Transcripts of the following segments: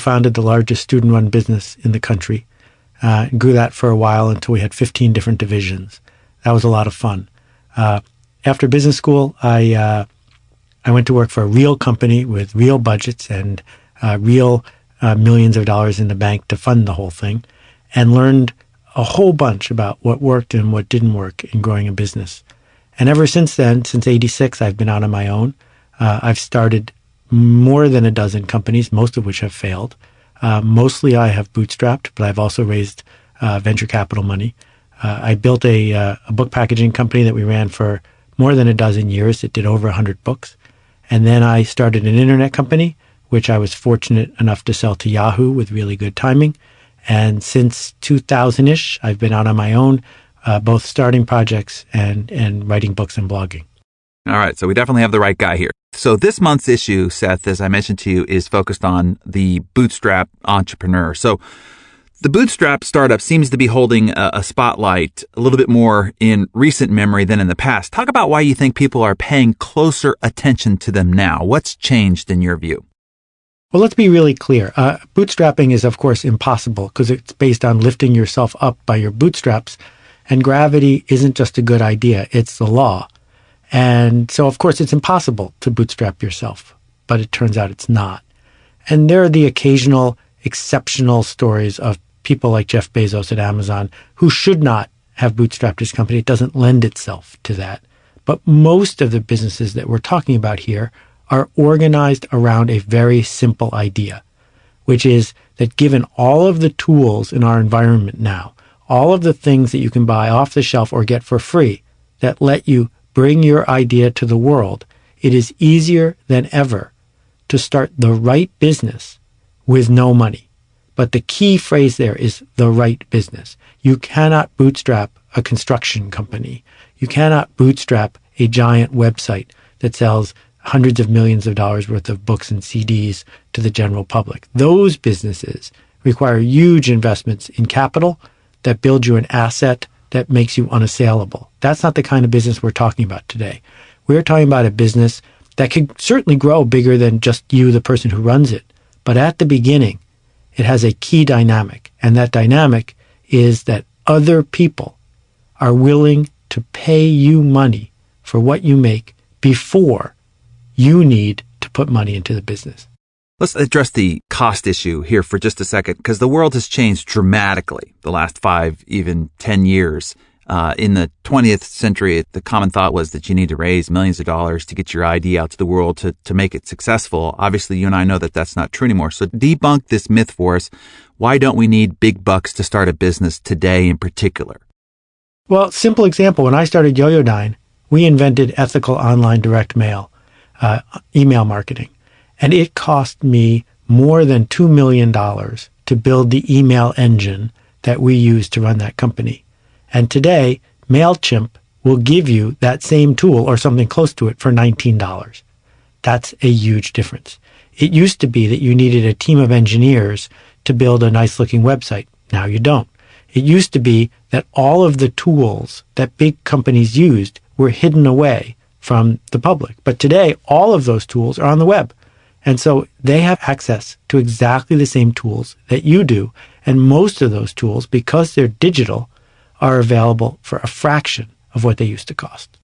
co-founded the largest student-run business in the country. Grew that for a while until we had 15 different divisions. That was a lot of fun. After business school, I went to work for a real company with real budgets and real millions of dollars in the bank to fund the whole thing, and learned a whole bunch about what worked and what didn't work in growing a business. And ever since then, since '86, I've been out on my own. I've started more than a dozen companies, most of which have failed. Mostly I have bootstrapped, but I've also raised venture capital money. I built a book packaging company that we ran for more than a dozen years. It did over 100 books. And then I started an internet company, which I was fortunate enough to sell to Yahoo with really good timing. And since 2000-ish, I've been out on my own, both starting projects and writing books and blogging. All right, so we definitely have the right guy here. So this month's issue, Seth, as I mentioned to you, is focused on the bootstrap entrepreneur. So the bootstrap startup seems to be holding a spotlight a little bit more in recent memory than in the past. Talk about why you think people are paying closer attention to them now. What's changed in your view? Well, let's be really clear. Bootstrapping is, of course, impossible because it's based on lifting yourself up by your bootstraps. And gravity isn't just a good idea. It's the law. And so, of course, it's impossible to bootstrap yourself. But it turns out it's not. And there are the occasional exceptional stories of people like Jeff Bezos at Amazon who should not have bootstrapped his company. It doesn't lend itself to that. But most of the businesses that we're talking about here are organized around a very simple idea, which is that given all of the tools in our environment now, all of the things that you can buy off the shelf or get for free that let you bring your idea to the world, it is easier than ever to start the right business with no money. But the key phrase there is the right business. You cannot bootstrap a construction company. You cannot bootstrap a giant website that sells hundreds of millions of dollars worth of books and CDs to the general public. Those businesses require huge investments in capital that build you an asset that makes you unassailable. That's not the kind of business we're talking about today. We're talking about a business that could certainly grow bigger than just you, the person who runs it. But at the beginning, it has a key dynamic. And that dynamic is that other people are willing to pay you money for what you make before you need to put money into the business. Let's address the cost issue here for just a second, because the world has changed dramatically the last 5, even 10 years. In the 20th century, the common thought was that you need to raise millions of dollars to get your idea out to the world to make it successful. Obviously, you and I know that that's not true anymore. So debunk this myth for us. Why don't we need big bucks to start a business today in particular? Well, simple example. When I started Yoyodyne, we invented ethical online direct mail, email marketing. And it cost me more than $2 million to build the email engine that we use to run that company. And today, MailChimp will give you that same tool or something close to it for $19. That's a huge difference. It used to be that you needed a team of engineers to build a nice-looking website. Now you don't. It used to be that all of the tools that big companies used were hidden away from the public. But today, all of those tools are on the web. And so they have access to exactly the same tools that you do. And most of those tools, because they're digital, are available for a fraction of what they used to cost.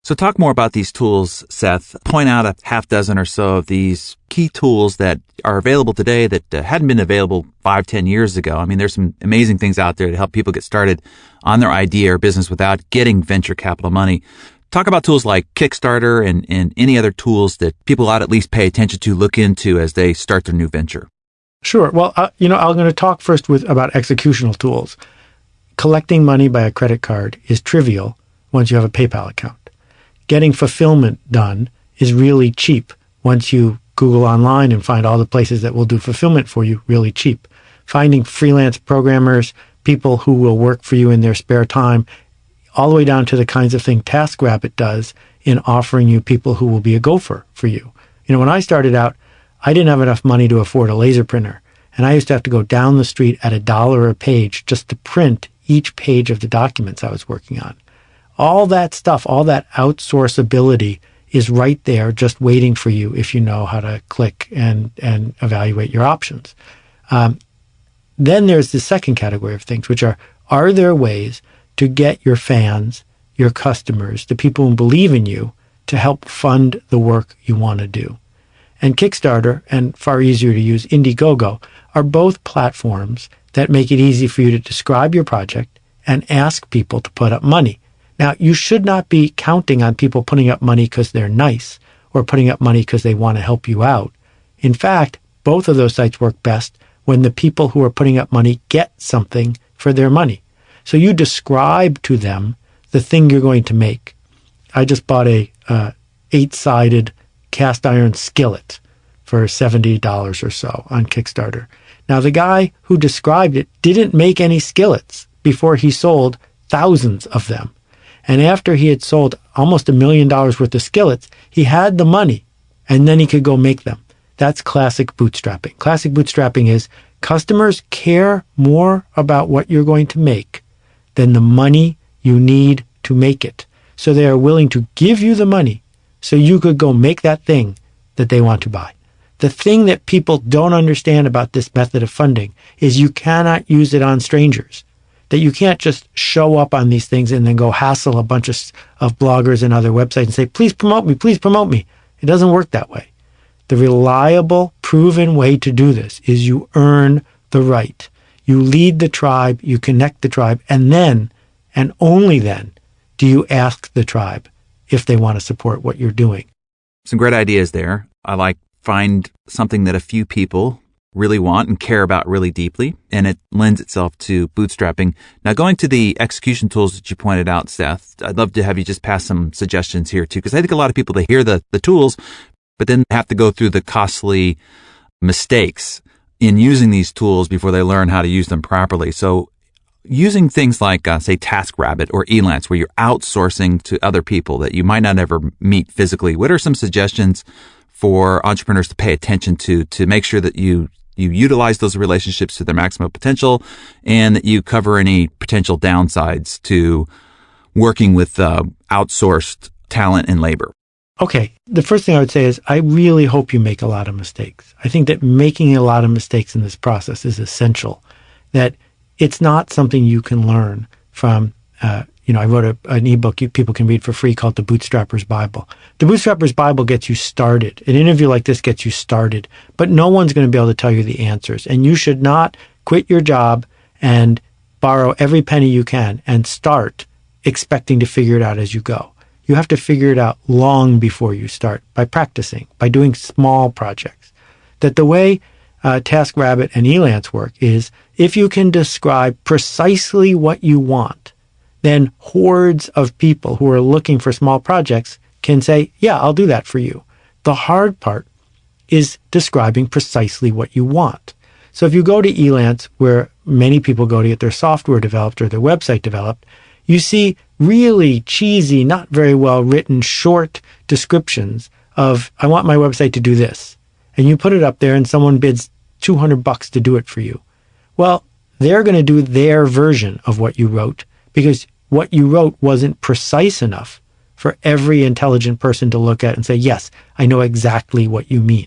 So talk more about these tools, Seth. Point out a half dozen or so of these key tools that are available today that hadn't been available 5, 10 years ago. I mean, there's some amazing things out there to help people get started on their idea or business without getting venture capital money. Talk about tools like Kickstarter and any other tools that people ought to at least pay attention to, look into as they start their new venture. Sure. Well, I'm going to talk first about executional tools. Collecting money by a credit card is trivial once you have a PayPal account. Getting fulfillment done is really cheap once you Google online and find all the places that will do fulfillment for you really cheap. Finding freelance programmers, people who will work for you in their spare time, all the way down to the kinds of thing TaskRabbit does in offering you people who will be a gopher for you. When I started out, I didn't have enough money to afford a laser printer, and I used to have to go down the street at $1 a page just to print each page of the documents I was working on. All that stuff, all that outsourceability is right there just waiting for you if you know how to click and evaluate your options. Then there's the second category of things, which are there ways to get your fans, your customers, the people who believe in you, to help fund the work you want to do? And Kickstarter, and far easier to use, Indiegogo, are both platforms that make it easy for you to describe your project and ask people to put up money. Now, you should not be counting on people putting up money because they're nice or putting up money because they want to help you out. In fact, both of those sites work best when the people who are putting up money get something for their money. So you describe to them the thing you're going to make. I just bought a 8-sided cast iron skillet for $70 or so on Kickstarter. Now, the guy who described it didn't make any skillets before he sold thousands of them. And after he had sold almost $1 million worth of skillets, he had the money, and then he could go make them. That's classic bootstrapping. Classic bootstrapping is customers care more about what you're going to make than the money you need to make it. So they are willing to give you the money so you could go make that thing that they want to buy. The thing that people don't understand about this method of funding is you cannot use it on strangers. That you can't just show up on these things and then go hassle a bunch of bloggers and other websites and say, please promote me, please promote me. It doesn't work that way. The reliable, proven way to do this is you earn the right. You lead the tribe, you connect the tribe, and then, and only then, do you ask the tribe if they want to support what you're doing. Some great ideas there. I like find something that a few people really want and care about really deeply, and it lends itself to bootstrapping. Now, going to the execution tools that you pointed out, Seth, I'd love to have you just pass some suggestions here too, because I think a lot of people, they hear the tools, but then have to go through the costly mistakes in using these tools before they learn how to use them properly. So using things like, say, TaskRabbit or Elance, where you're outsourcing to other people that you might not ever meet physically, what are some suggestions for entrepreneurs to pay attention to make sure that you utilize those relationships to their maximum potential and that you cover any potential downsides to working with outsourced talent and labor? Okay, the first thing I would say is I really hope you make a lot of mistakes. I think that making a lot of mistakes in this process is essential, that it's not something you can learn from, I wrote an ebook people can read for free called The Bootstrapper's Bible. The Bootstrapper's Bible gets you started. An interview like this gets you started, but no one's going to be able to tell you the answers. And you should not quit your job and borrow every penny you can and start expecting to figure it out as you go. You have to figure it out long before you start by practicing, by doing small projects. That the way TaskRabbit and Elance work is if you can describe precisely what you want, then hordes of people who are looking for small projects can say, yeah, I'll do that for you. The hard part is describing precisely what you want. So if you go to Elance, where many people go to get their software developed or their website developed, you see really cheesy, not very well written, short descriptions of, I want my website to do this. And you put it up there and someone bids $200 to do it for you. Well, they're going to do their version of what you wrote because what you wrote wasn't precise enough for every intelligent person to look at and say, yes, I know exactly what you mean.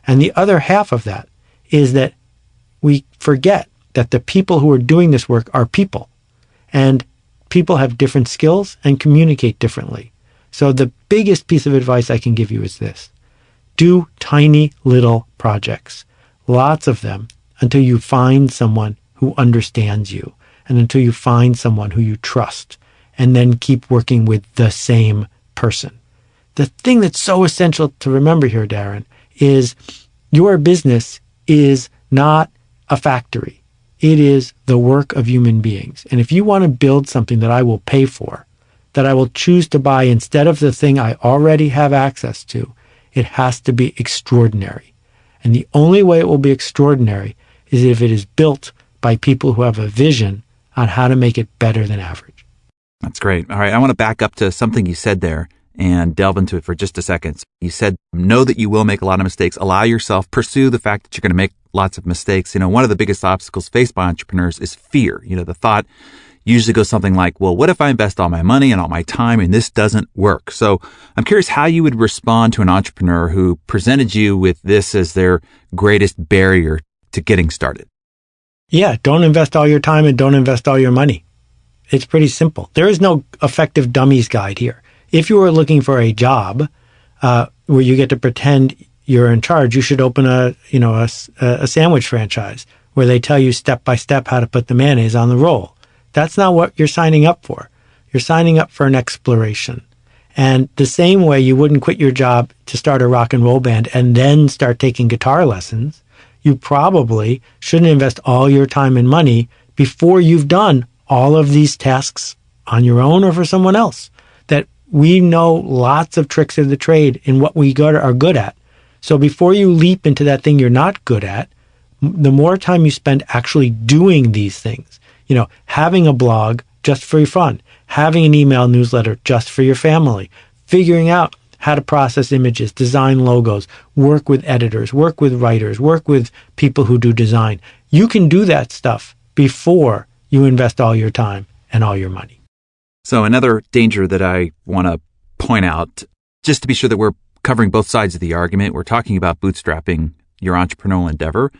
And the other half of that is that we forget that the people who are doing this work are people. And people have different skills and communicate differently. So the biggest piece of advice I can give you is this. Do tiny little projects, lots of them, until you find someone who understands you and until you find someone who you trust, and then keep working with the same person. The thing that's so essential to remember here, Darren, is your business is not a factory. It is the work of human beings. And if you want to build something that I will pay for, that I will choose to buy instead of the thing I already have access to, it has to be extraordinary. And the only way it will be extraordinary is if it is built by people who have a vision on how to make it better than average. That's great. All right. I want to back up to something you said there and delve into it for just a second. You said, know that you will make a lot of mistakes. Allow yourself, pursue the fact that you're going to make lots of mistakes. One of the biggest obstacles faced by entrepreneurs is fear. The thought usually goes something like, well, what if I invest all my money and all my time and this doesn't work? So I'm curious how you would respond to an entrepreneur who presented you with this as their greatest barrier to getting started. Yeah, don't invest all your time and don't invest all your money. It's pretty simple. There is no effective dummies guide here. If you are looking for a job where you get to pretend you're in charge, you should open a sandwich franchise where they tell you step by step how to put the mayonnaise on the roll. That's not what you're signing up for. You're signing up for an exploration. And the same way you wouldn't quit your job to start a rock and roll band and then start taking guitar lessons, you probably shouldn't invest all your time and money before you've done all of these tasks on your own or for someone else. That we know lots of tricks of the trade in what we are good at. So before you leap into that thing you're not good at, the more time you spend actually doing these things, having a blog just for your fun, having an email newsletter just for your family, figuring out how to process images, design logos, work with editors, work with writers, work with people who do design. You can do that stuff before you invest all your time and all your money. So another danger that I want to point out, just to be sure that we're covering both sides of the argument, we're talking about bootstrapping your entrepreneurial endeavor,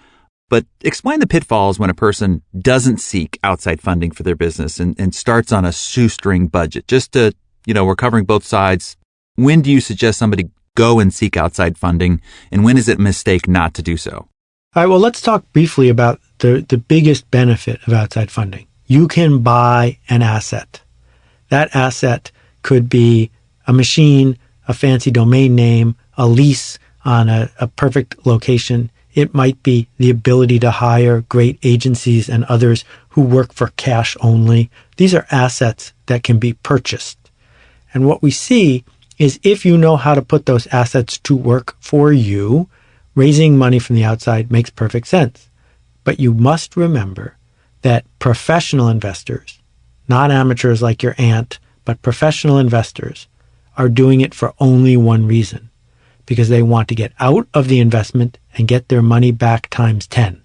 but explain the pitfalls when a person doesn't seek outside funding for their business and starts on a shoestring budget. Just to, we're covering both sides. When do you suggest somebody go and seek outside funding, and when is it a mistake not to do so? All right, well, let's talk briefly about the biggest benefit of outside funding. You can buy an asset. That asset could be a machine, a fancy domain name, a lease on a perfect location. It might be the ability to hire great agencies and others who work for cash only. These are assets that can be purchased. And what we see is if you know how to put those assets to work for you, raising money from the outside makes perfect sense. But you must remember that professional investors, not amateurs like your aunt, but professional investors, are doing it for only one reason, because they want to get out of the investment and get their money back times 10.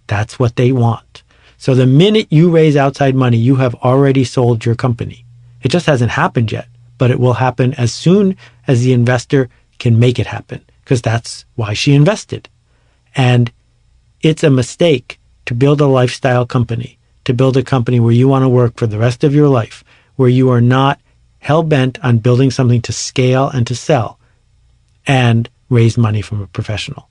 That's what they want. So the minute you raise outside money, you have already sold your company. It just hasn't happened yet, but it will happen as soon as the investor can make it happen, because that's why she invested. And it's a mistake to build a lifestyle company, to build a company where you want to work for the rest of your life, where you are not hell-bent on building something to scale and to sell and raise money from a professional.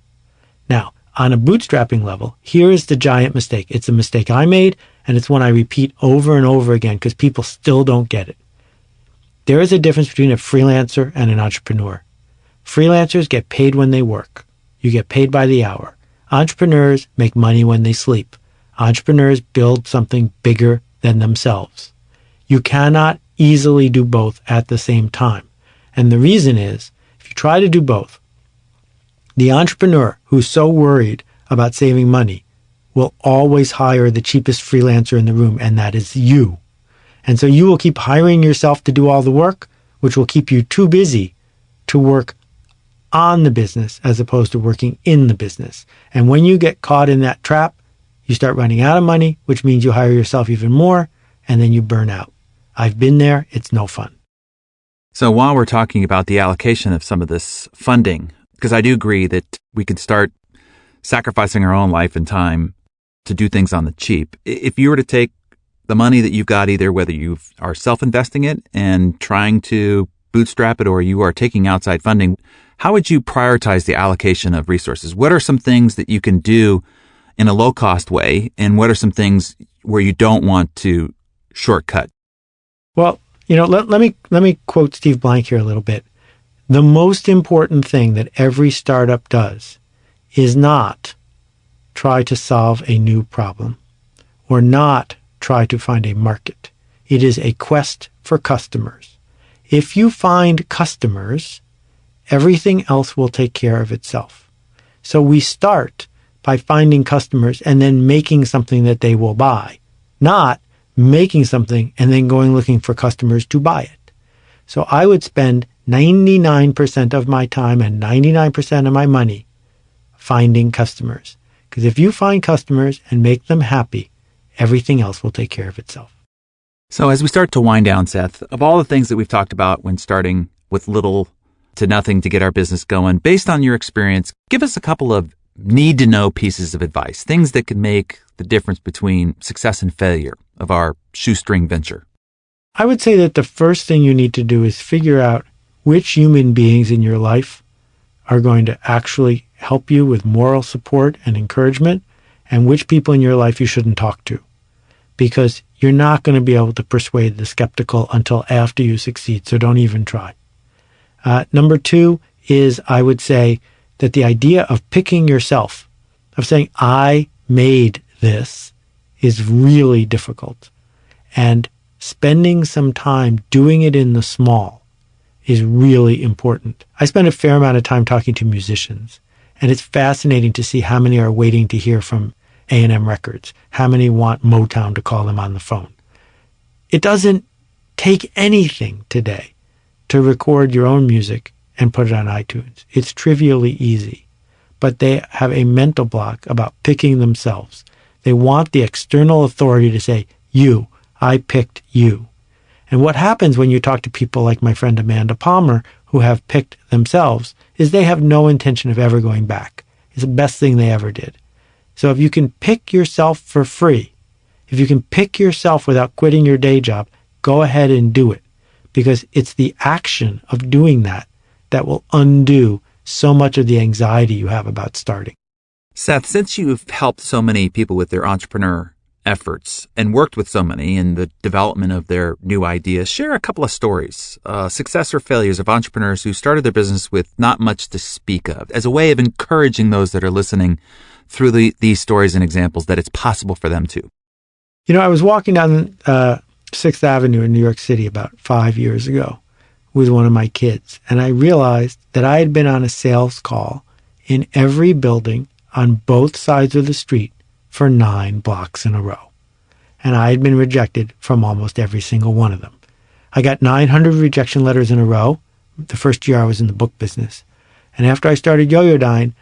Now, on a bootstrapping level, here is the giant mistake. It's a mistake I made, and it's one I repeat over and over again because people still don't get it. There is a difference between a freelancer and an entrepreneur. Freelancers get paid when they work. You get paid by the hour. Entrepreneurs make money when they sleep. Entrepreneurs build something bigger than themselves. You cannot easily do both at the same time. And the reason is, if you try to do both, the entrepreneur who's so worried about saving money will always hire the cheapest freelancer in the room, and that is you. And so you will keep hiring yourself to do all the work, which will keep you too busy to work on the business as opposed to working in the business. And when you get caught in that trap, you start running out of money, which means you hire yourself even more, and then you burn out. I've been there. It's no fun. So while we're talking about the allocation of some of this funding, because I do agree that we can start sacrificing our own life and time to do things on the cheap. If you were to take the money that you've got, either whether you are self-investing it and trying to bootstrap it or you are taking outside funding, how would you prioritize the allocation of resources? What are some things that you can do in a low-cost way, and what are some things where you don't want to shortcut? Well, let me quote Steve Blank here a little bit. The most important thing that every startup does is not try to solve a new problem or not try to find a market. It is a quest for customers. If you find customers, everything else will take care of itself. So we start by finding customers and then making something that they will buy, not making something and then going looking for customers to buy it. So I would spend 99% of my time and 99% of my money finding customers. Because if you find customers and make them happy, everything else will take care of itself. So as we start to wind down, Seth, of all the things that we've talked about when starting with little to nothing to get our business going, based on your experience, give us a couple of need to know pieces of advice, things that could make the difference between success and failure of our shoestring venture. I would say that the first thing you need to do is figure out which human beings in your life are going to actually help you with moral support and encouragement, and which people in your life you shouldn't talk to, because you're not going to be able to persuade the skeptical until after you succeed, so don't even try. Number two is, I would say, that the idea of picking yourself, of saying, I made this, is really difficult. And spending some time doing it in the small is really important. I spend a fair amount of time talking to musicians, and it's fascinating to see how many are waiting to hear from A&M Records, how many want Motown to call them on the phone. It doesn't take anything today to record your own music and put it on iTunes. It's trivially easy, but they have a mental block about picking themselves. They want the external authority to say, I picked you. And what happens when you talk to people like my friend Amanda Palmer, who have picked themselves, is they have no intention of ever going back. It's the best thing they ever did. So if you can pick yourself for free, if you can pick yourself without quitting your day job, go ahead and do it, because it's the action of doing that that will undo so much of the anxiety you have about starting. Seth, since you've helped so many people with their entrepreneur efforts and worked with so many in the development of their new ideas, share a couple of stories, success or failures of entrepreneurs who started their business with not much to speak of, as a way of encouraging those that are listening through these stories and examples that it's possible for them too. I was walking down 6th Avenue in New York City about 5 years ago with one of my kids, and I realized that I had been on a sales call in every building on both sides of the street for 9 blocks in a row. And I had been rejected from almost every single one of them. I got 900 rejection letters in a row the first year I was in the book business. And after I started Yo-Yo-Dine,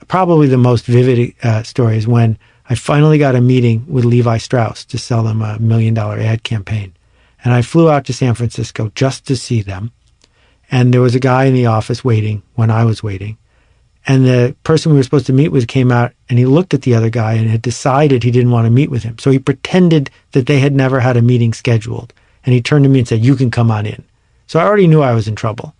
probably the most vivid story is when I finally got a meeting with Levi Strauss to sell them $1 million ad campaign. And I flew out to San Francisco just to see them. And there was a guy in the office waiting when I was waiting. And the person we were supposed to meet with came out, and he looked at the other guy and had decided he didn't want to meet with him. So he pretended that they had never had a meeting scheduled. And he turned to me and said, "You can come on in." So I already knew I was in trouble.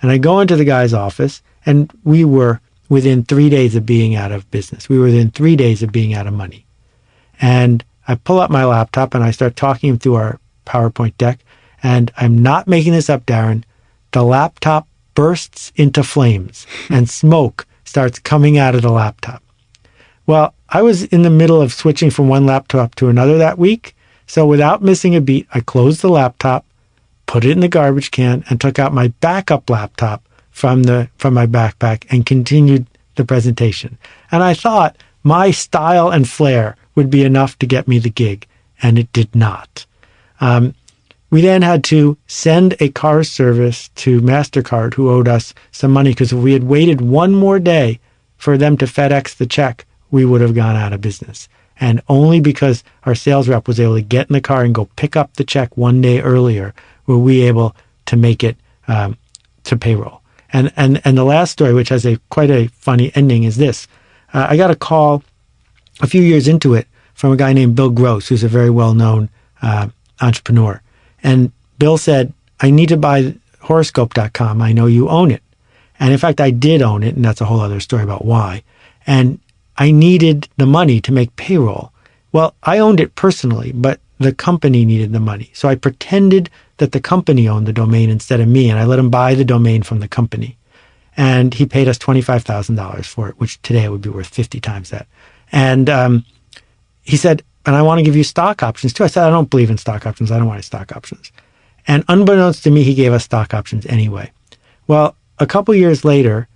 And I go into the guy's office, and we were within 3 days of being out of business. We were within 3 days of being out of money. And I pull up my laptop and I start talking him through our PowerPoint deck. And I'm not making this up, Darren. The laptop bursts into flames and smoke starts coming out of the laptop. Well, I was in the middle of switching from one laptop to another that week. So without missing a beat, I closed the laptop, put it in the garbage can, and took out my backup laptop from my backpack and continued the presentation. And I thought my style and flair would be enough to get me the gig, and it did not. We then had to send a car service to MasterCard, who owed us some money, because if we had waited one more day for them to FedEx the check, we would have gone out of business. And only because our sales rep was able to get in the car and go pick up the check one day earlier were we able to make it to payroll. And the last story, which has quite a funny ending, is this. I got a call a few years into it from a guy named Bill Gross, who's a very well-known entrepreneur. And Bill said, "I need to buy horoscope.com. I know you own it." And in fact, I did own it, and that's a whole other story about why. And I needed the money to make payroll. Well, I owned it personally, but the company needed the money. So I pretended that the company owned the domain instead of me, and I let him buy the domain from the company. And he paid us $25,000 for it, which today would be worth 50 times that. And he said, "And I want to give you stock options too." I said, "I don't believe in stock options. I don't want any stock options." And unbeknownst to me, he gave us stock options anyway. Well, a couple years later,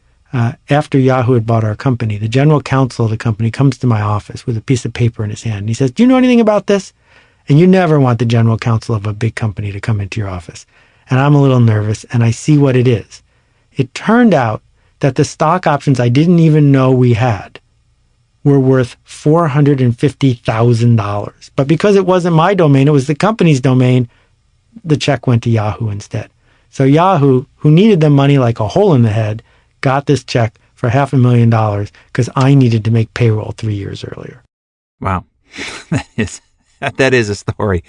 after Yahoo had bought our company, the general counsel of the company comes to my office with a piece of paper in his hand. And he says, "Do you know anything about this?" And you never want the general counsel of a big company to come into your office. And I'm a little nervous, and I see what it is. It turned out that the stock options I didn't even know we had were worth $450,000. But because it wasn't my domain, it was the company's domain, the check went to Yahoo instead. So Yahoo, who needed the money like a hole in the head, got this check for $500,000 because I needed to make payroll 3 years earlier. Wow. That is a story.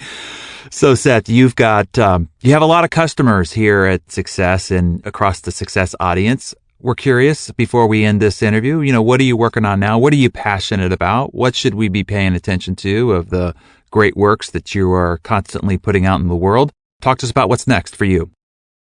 So Seth, you've got, you have a lot of customers here at Success and across the Success audience. We're curious before we end this interview, what are you working on now? What are you passionate about? What should we be paying attention to of the great works that you are constantly putting out in the world? Talk to us about what's next for you.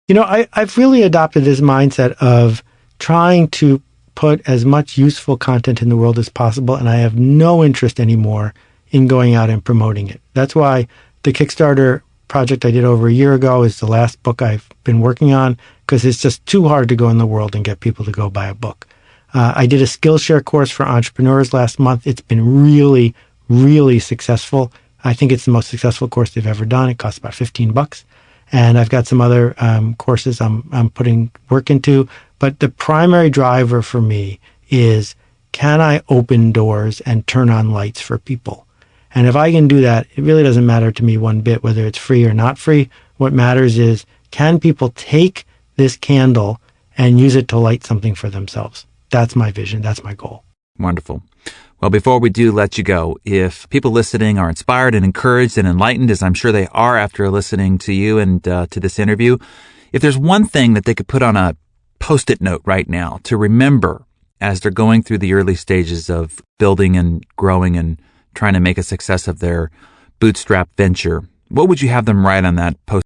I've really adopted this mindset of trying to put as much useful content in the world as possible, and I have no interest anymore in going out and promoting it. That's why the Kickstarter project I did over a year ago is the last book I've been working on, because it's just too hard to go in the world and get people to go buy a book. I did a Skillshare course for entrepreneurs last month. It's been really, really successful. I think it's the most successful course they've ever done. It costs about $15. And I've got some other courses I'm putting work into. But the primary driver for me is, can I open doors and turn on lights for people? And if I can do that, it really doesn't matter to me one bit whether it's free or not free. What matters is, can people take this candle and use it to light something for themselves? That's my vision. That's my goal. Wonderful. Well, before we do let you go, if people listening are inspired and encouraged and enlightened, as I'm sure they are after listening to you and to this interview, if there's one thing that they could put on a Post-it note right now to remember as they're going through the early stages of building and growing and trying to make a success of their bootstrap venture, what would you have them write on that post?